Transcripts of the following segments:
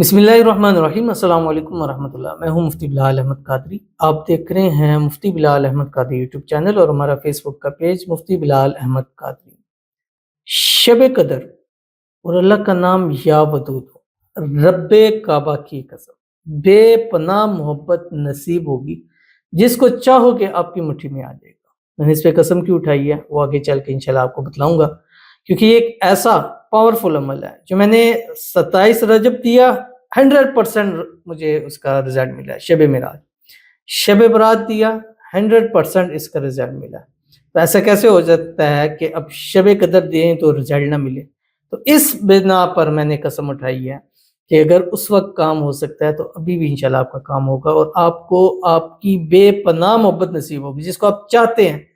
बिस्मिल्लाहिर्रहमानिर्रहीम। अस्सलाम वालेकुम वरहमतुल्लाह। मैं हूं मुफ्ती बिलाल अहमद कादरी। आप देख रहे हैं मुफ्ती बिलाल अहमद कादरी यूट्यूब चैनल और हमारा फेसबुक का पेज मुफ्ती बिलाल अहमद कादरी। शब कदर और अल्लाह का नाम या वदूद हो, रब्बे काबा की कसम, बेपनाह मोहब्बत नसीब होगी जिसको चाहोगे आपकी मुट्ठी में आ जाएगा। मैंने इस पे कसम क्यों उठाई है वो आगे चल के इंशाल्लाह आपको बतलाऊंगा, क्योंकि ये एक ऐसा पावरफुल अमल है जो मैंने 27 रजब दिया, 100% मुझे उसका रिजल्ट मिला है। शब बरात दिया, 100% इसका रिजल्ट मिला। तो ऐसा कैसे हो जाता है कि अब शब कदर दें तो रिजल्ट ना मिले? तो इस बिना पर मैंने कसम उठाई है कि अगर उस वक्त काम हो सकता है तो अभी भी इंशाल्लाह आपका काम होगा और आपको आपकी बेपनाह मोहब्बत नसीब होगी। जिसको आप चाहते हैं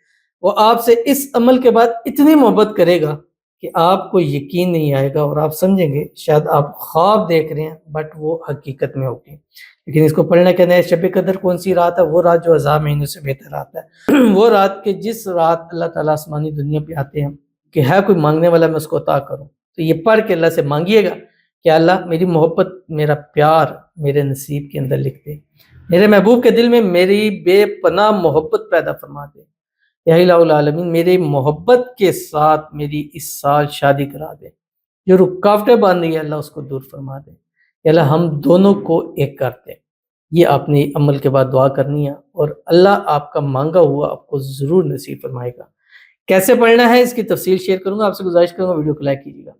वो आपसे इस अमल के बाद इतनी मोहब्बत करेगा कि आपको यकीन नहीं आएगा और आप समझेंगे शायद आप ख्वाब देख रहे हैं, बट वो हकीकत में होगी। लेकिन इसको पढ़ना कहना है शब कदर कौन सी रात है? वो रात जो हज़ार महीनों से बेहतर रात है। वो रात के जिस रात अल्लाह ताला आसमानी दुनिया पे आते हैं कि है कोई मांगने वाला मैं उसको अता करूं, तो ये पढ़ के अल्लाह से मांगिएगा कि अल्लाह मेरी मोहब्बत, मेरा प्यार मेरे नसीब के अंदर लिख दे, मेरे महबूब के दिल में मेरी बेपनाह मोहब्बत पैदा फरमा दे, या इलाहुल आलमीन मेरी मोहब्बत के साथ मेरी इस साल शादी करा दे, जो रुकावटें बांध रही है अल्लाह उसको दूर फरमा दे, या अल्लाह हम दोनों को एक कर दे। ये आपने अमल के बाद दुआ करनी है और अल्लाह आपका मांगा हुआ आपको ज़रूर नसीब फरमाएगा। कैसे पढ़ना है इसकी तफसील शेयर करूंगा, आपसे गुजारिश करूंगा वीडियो को लाइक कीजिएगा।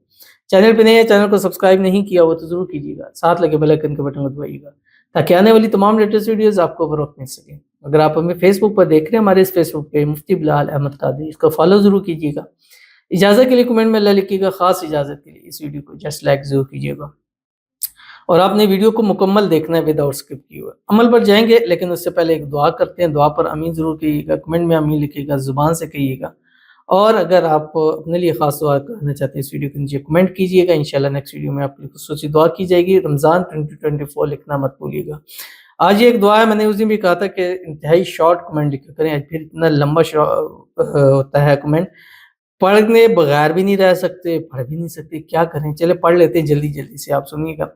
चैनल पे नए हैं, चैनल को सब्सक्राइब नहीं किया हो तो जरूर कीजिएगा, साथ लगे बेल आइकन के बटन को दबाइएगा ताकि आने वाली तमाम लेटेस्ट वीडियोस आपको बर वक्त मिल सके। अगर आप हमें फेसबुक पर देख रहे हैं, हमारे इस फेसबुक पे मुफ्ती बिलाल अहमद कादरी, इसको फॉलो जरूर कीजिएगा। इजाज़त के लिए कमेंट में अल्लाह लिखिएगा, खास इजाज़त के लिए इस वीडियो को जस्ट लाइक जरूर कीजिएगा और आपने वीडियो को मुकम्मल देखना है विदाउट स्किप किए हुए। अमल पर जाएंगे लेकिन उससे पहले एक दुआ करते हैं। दुआ पर आमीन ज़रूर कहिएगा, कमेंट में आमीन लिखिएगा, ज़ुबान से कहिएगा। और अगर आप अपने लिए ख़ास दुआ करना चाहते हैं इस वीडियो के नीचे कमेंट कीजिएगा, इंशाल्लाह नेक्स्ट वीडियो में आपके लिए खुसूसी दुआ की जाएगी। रमज़ान 2024 लिखना मत भूलिएगा। आज ये एक दुआ है, मैंने उस दिन भी कहा था कि इंतहाई शॉर्ट कमेंट लिखा करें, आज फिर इतना लंबा होता है कमेंट, पढ़ने बगैर भी नहीं रह सकते, पढ़ भी नहीं सकते, क्या करें? चले पढ़ लेते हैं जल्दी जल्दी से, आप सुनिएगा।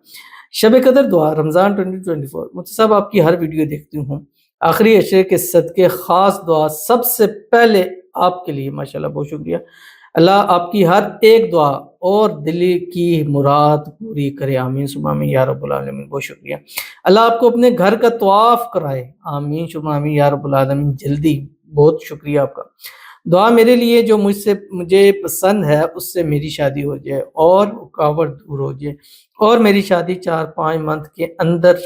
शब कदर दुआ रमज़ान 2024। मुझसे साहब आपकी हर वीडियो देखती हूँ, आखिरी अशरे के सदके ख़ास दुआ सबसे पहले आपके लिए, माशाल्लाह बहुत शुक्रिया। अल्लाह आपकी हर एक दुआ और दिल की मुराद पूरी करे, आमीन सुम्मा आमीन या रब्बुल आलमीन। बहुत शुक्रिया। अल्लाह आपको अपने घर का तवाफ़ कराए, आमीन सुम्मा आमीन या रब्बुल आलमीन, जल्दी। बहुत शुक्रिया आपका। दुआ मेरे लिए जो मुझे पसंद है उससे मेरी शादी हो जाए और रुकावट दूर हो जाए और मेरी शादी 4-5 मंथ के अंदर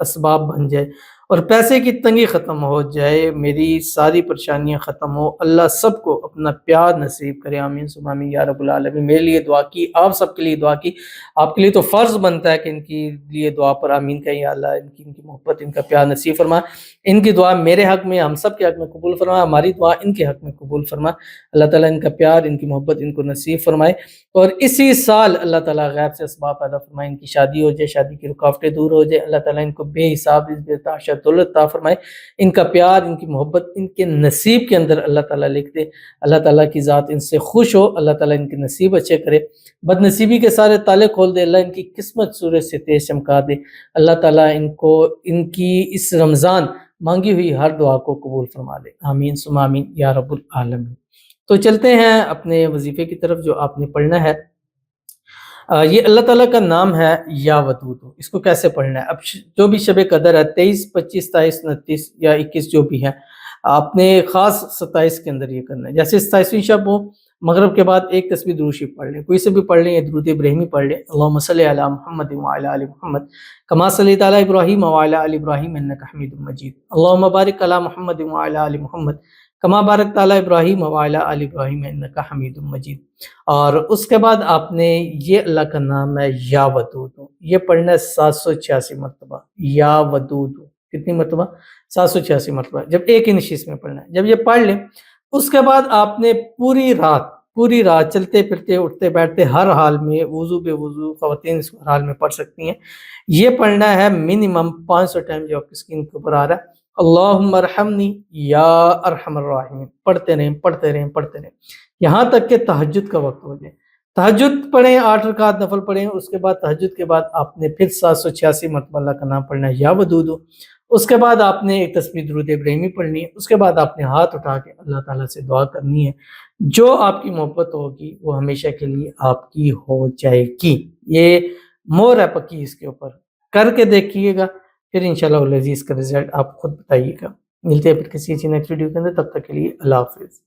असबाब बन जाए और पैसे की तंगी ख़त्म हो जाए, मेरी सारी परेशानियां ख़त्म हो। अल्लाह सबको अपना प्यार नसीब करे, आमीन सुम्मा आमीन या रब्बुल आलमीन। मेरे लिए दुआ की, आप सबके लिए दुआ की। आपके लिए तो फ़र्ज़ बनता है कि इनकी लिए दुआ पर आमीन कहें, या अल्लाह इनकी मोहब्बत, इनका प्यार नसीब फरमा। इनकी दुआ मेरे हक़ में, हम सब के हक़ में कबूल फरमा, हमारी दुआ इनके हक़ में कबूल फरमा। अल्लाह ताला इनका प्यार, इनकी मोहब्बत इनको नसीब फरमाए और इसी साल अल्लाह ताला गैब से असबाब पैदा फरमाए, इनकी शादी हो जाए, शादी की रुकावटें दूर हो जाए। अल्लाह ताला इनको बेहिसाब इज़्ज़त दौलत अता फरमाए, इनका प्यार, इनकी मोहब्बत इनके नसीब के अंदर अल्लाह ताला लिख दे। अल्लाह ताला की ज़ात इनसे खुश हो, अल्लाह ताला इनके नसीब अच्छे करे, बदनसीबी के सारे ताले खोल दे, अल्लाह इनकी किस्मत सूरज से तेज चमका दे। अल्लाह ताला इनको इनकी इस रमज़ान मांगी हुई हर दुआ को कबूल फरमा दे, आमीन सुम्मा आमीन या रब्बुल आलमीन। तो चलते हैं अपने वजीफे की तरफ जो आपने पढ़ना है। ये अल्लाह ताला का नाम है या वदूद। इसको कैसे पढ़ना है? अब जो भी शब कदर है 23, 25, 27, 29 या 21 जो भी है, आपने ख़ास 27 के अंदर ये करना है। जैसे 27वीं शब हो, मगरिब के बाद एक तस्बीह दुरूद शरीफ पढ़ लें, कोई से भी पढ़ लें या दुरूद इब्राहिमी पढ़ लें। अल्लाहुम्मा सल्लि अला मुहम्मद व अला आलि मुहम्मद कमा सल्लैता अला इब्राहीम व अला आलि इब्राहीम इन्नका हमीदुम मजीद। अल्लाहुम्मा बारिक अला मुहम्मद व अला आलि मुहम्मद कमा बारकता अला इब्राहीम व अला आलि इब्राहीम इन्नका हमीदुम मजीद। और उसके बाद आपने ये अल्लाह का नाम है या वदूद, ये पढ़ना है 786 मरतबा। या वदूद कितनी मरतबा? 786 मरतबा, जब एक ही नशीस में पढ़ना है। जब ये पढ़ लें उसके बाद आपने पूरी रात चलते फिरते उठते बैठते हर हाल में, वुज़ू बेवुज़ू, ख़वातीन इसको हर हाल में पढ़ सकती हैं। ये पढ़ना है मिनिमम 500 टाइम, जो आपकी स्क्रीन के ऊपर आ रहा है। अल्लाहुम्मा अर्हमनी या अरहमर राहिमीन, पढ़ते रहें, यहाँ तक कि तहज्जुद का वक्त हो जाए। تہجد پڑھیں 8 رکعت نفل پڑھیں، اس کے بعد تہجد کے بعد آپ نے پھر 786 مرتبہ اللہ کا نام پڑھنا ہے یا ودود، اس کے بعد آپ نے ایک تسبیح درود ابراہیمی پڑھنی ہے، اس کے بعد آپ نے ہاتھ اٹھا کے اللہ تعالیٰ سے دعا کرنی ہے، جو آپ کی محبت ہوگی وہ ہمیشہ کے لیے آپ کی ہو جائے گی۔ یہ مور ہے پکی اس کے اوپر، کر کے دیکھیے گا، پھر انشاءاللہ العزیز کا رزلٹ آپ خود بتائیے گا۔ ملتے ہیں پھر کسی نیکسٹ ویڈیو کے اندر، تب تک کے لیے اللہ حافظ۔